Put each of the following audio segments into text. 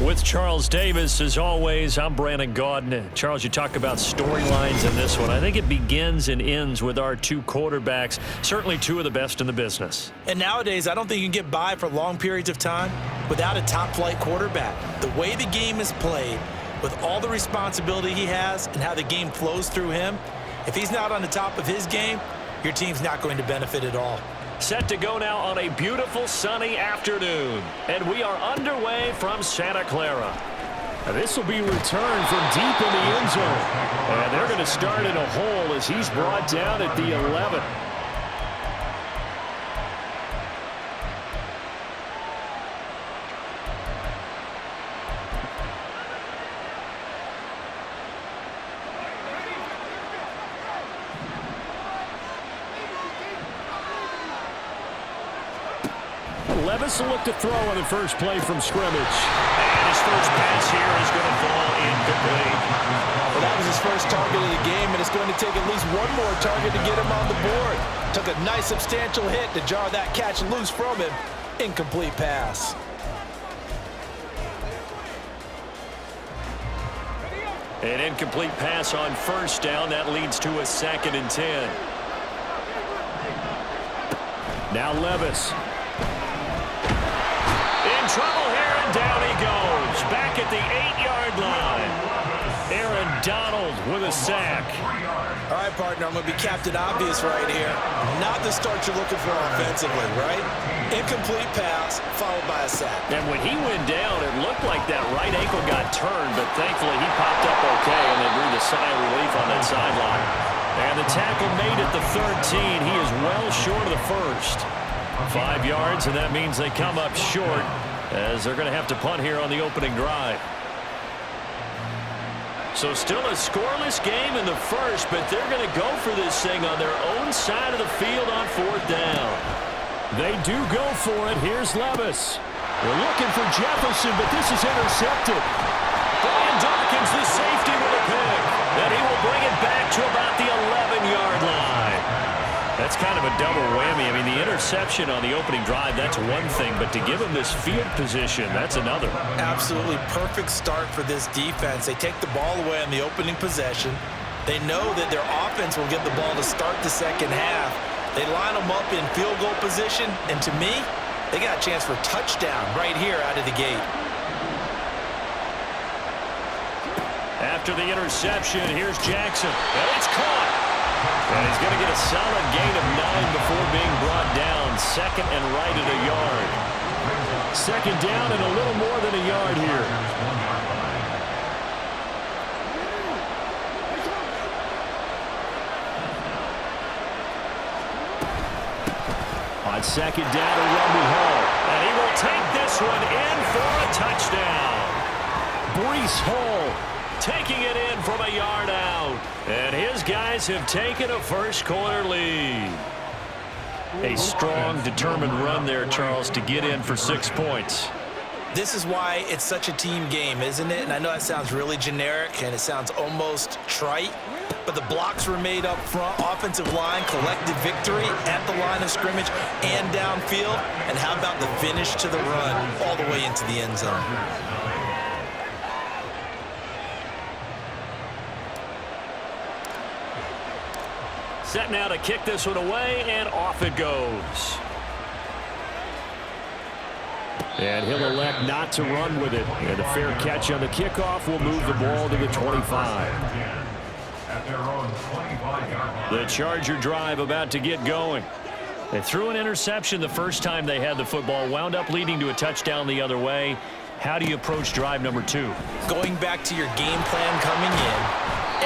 With Charles Davis, as always, I'm Brandon Gaudin. Charles, you talk about storylines in this one. I think it begins and ends with our two quarterbacks, certainly two of the best in the business. And nowadays, I don't think you can get by for long periods of time without a top-flight quarterback. The way the game is played, with all the responsibility he has and how the game flows through him, if he's not on the top of his game, your team's not going to benefit at all. Set to go now on a beautiful sunny afternoon. And we are underway from Santa Clara. This will be returned from deep in the end zone. And they're going to start in a hole as he's brought down at the 11. Levis will look to throw on the first play from scrimmage. And his first pass here is going to fall incomplete. Well, that was his first target of the game, and it's going to take at least one more target to get him on the board. Took a nice substantial hit to jar that catch loose from him. Incomplete pass. An incomplete pass on first down. That leads to a 2nd and 10. Now Levis. In trouble here, and down he goes. Back at the 8-yard line. Aaron Donald with a sack. All right, partner, I'm going to be Captain Obvious right here. Not the start you're looking for offensively, right? Incomplete pass, followed by a sack. And when he went down, it looked like that right ankle got turned, but thankfully he popped up okay, and they breathed a sigh of relief on that sideline. And the tackle made at the 13. He is well short of the first. 5 yards, and that means they come up short as they're going to have to punt here on the opening drive. So still a scoreless game in the first, but they're going to go for this thing on their own side of the field on 4th down. They do go for it. Here's Levis. They're looking for Jefferson, but this is intercepted. Brian Dawkins, the safety, with a pick. And he will bring it back to about the 11-yard line. That's kind of a double whammy. I mean, the interception on the opening drive, that's one thing, but to give him this field position, that's another. Absolutely perfect start for this defense. They take the ball away on the opening possession. They know that their offense will get the ball to start the second half. They line them up in field goal position, and to me, they got a chance for a touchdown right here out of the gate. After the interception, here's Jackson. And it's caught. And he's going to get a solid gain of 9 before being brought down. 2nd and right at a yard. 2nd down and a little more than a yard here. On 2nd down, a run to Hall. And he will take this one in for a touchdown. Breece Hall taking it in from a yard out. And his guys have taken a first-quarter lead. A strong, determined run there, Charles, to get in for 6 points. This is why it's such a team game, isn't it? And I know that sounds really generic and it sounds almost trite, but the blocks were made up front, offensive line, collective victory at the line of scrimmage and downfield. And how about the finish to the run all the way into the end zone? Set now to kick this one away, and off it goes. And he'll elect not to run with it. And a fair catch on the kickoff will move the ball to the 25. The Charger drive about to get going. They threw an interception the first time they had the football, wound up leading to a touchdown the other way. How do you approach drive number 2? Going back to your game plan coming in,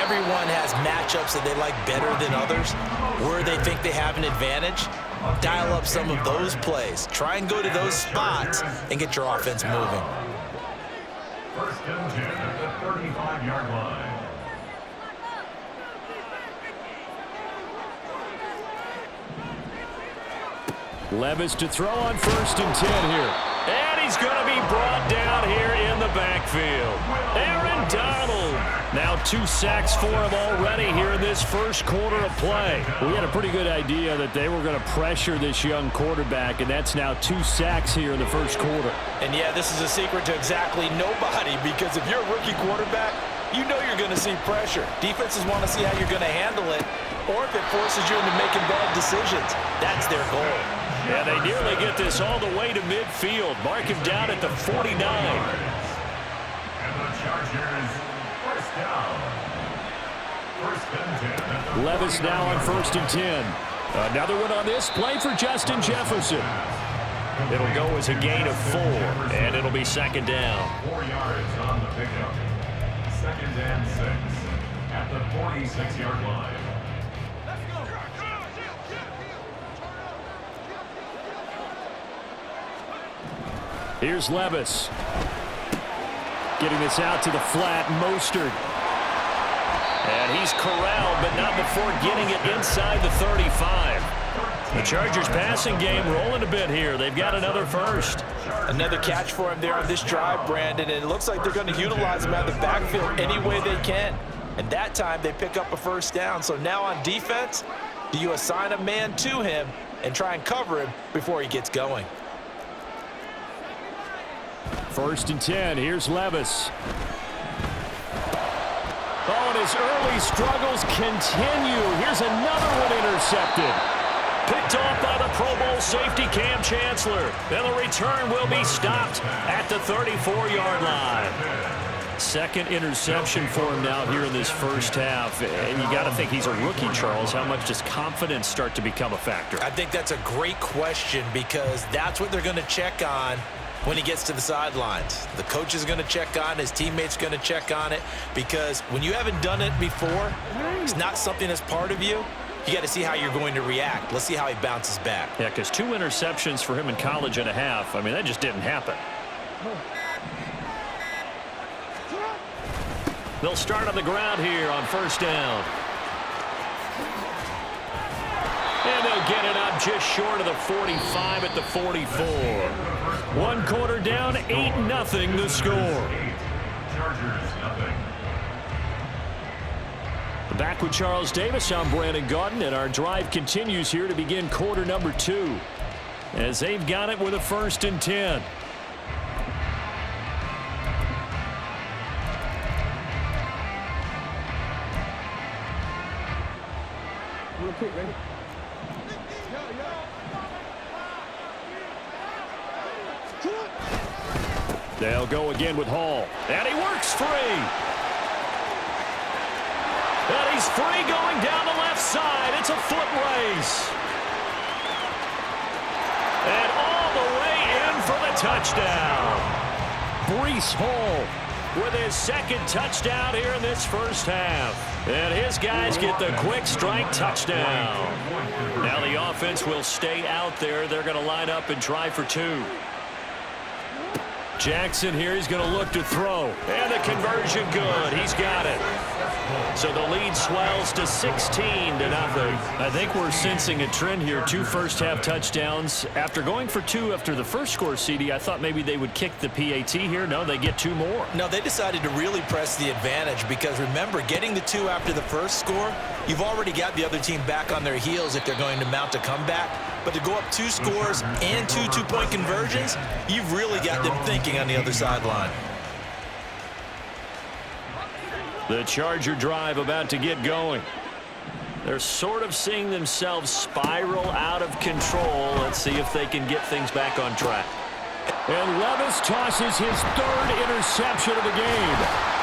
everyone has matchups that they like better than others, where they think they have an advantage. Dial up some of those plays. Try and go to those spots and get your offense moving. 1st and 10 at the 35-yard line. Levis to throw on 1st and 10 here. And he's going to be brought down here in the backfield. Aaron Donald. Now 2 sacks for him already here in this first quarter of play. We had a pretty good idea that they were going to pressure this young quarterback, and that's now 2 sacks here in the first quarter. And yeah, this is a secret to exactly nobody, because if you're a rookie quarterback, you know you're going to see pressure. Defenses want to see how you're going to handle it, or if it forces you into making bad decisions. That's their goal. Yeah, they nearly get this all the way to midfield. Mark him down at the 49. And the Chargers, first down. First and 10. Levis now on 1st and 10. Another one on this play for Justin Jefferson. It'll go as a gain of 4, and it'll be 2nd down. 4 yards on the pickup. 2nd and 6 at the 46-yard line. Here's Levis. Getting this out to the flat, Mostert. And he's corralled, but not before getting it inside the 35. The Chargers passing game rolling a bit here. They've got another first. Another catch for him there on this drive, Brandon, and it looks like they're going to utilize him out of the backfield any way they can. And that time they pick up a first down. So now on defense, do you assign a man to him and try and cover him before he gets going? 1st and 10. Here's Levis. Oh, and his early struggles continue. Here's another one intercepted. Picked off by the Pro Bowl safety Cam Chancellor. Then the return will be stopped at the 34-yard line. 2nd interception for him now here in this first half. And you got to think he's a rookie, Charles. How much does confidence start to become a factor? I think that's a great question, because that's what they're going to check on when he gets to the sidelines. The coach is going to check on, his teammates going to check on it, because when you haven't done it before, it's not something that's part of you. You got to see how you're going to react. Let's see how he bounces back. Yeah, because 2 interceptions for him in college and a half. I mean, that just didn't happen. They'll start on the ground here on 1st down. And they'll get it up just short of the 45 at the 44. 1 quarter down, 8-0 the score. Chargers, nothing. Back with Charles Davis, I'm Brandon Gaudin, and our drive continues here to begin quarter number 2. As they've got it with a 1st and 10. Real quick, ready? They'll go again with Hall. And he works free. And he's free going down the left side. It's a foot race. And all the way in for the touchdown. Breece Hall with his 2nd touchdown here in this first half. And his guys get the quick strike touchdown. Now the offense will stay out there. They're going to line up and try for 2. Jackson here, he's going to look to throw. And the conversion good. He's got it. So the lead swells to 16-0. I think we're sensing a trend here. 2 first-half touchdowns. After going for 2 after the first score, CD, I thought maybe they would kick the PAT here. No, they get 2 more. No, they decided to really press the advantage, because remember, getting the 2 after the first score, you've already got the other team back on their heels if they're going to mount a comeback. But to go up 2 scores and 2 two-point conversions, you've really got them thinking on the other sideline. The Charger drive about to get going. They're sort of seeing themselves spiral out of control. Let's see if they can get things back on track. And Levis tosses his 3rd interception of the game.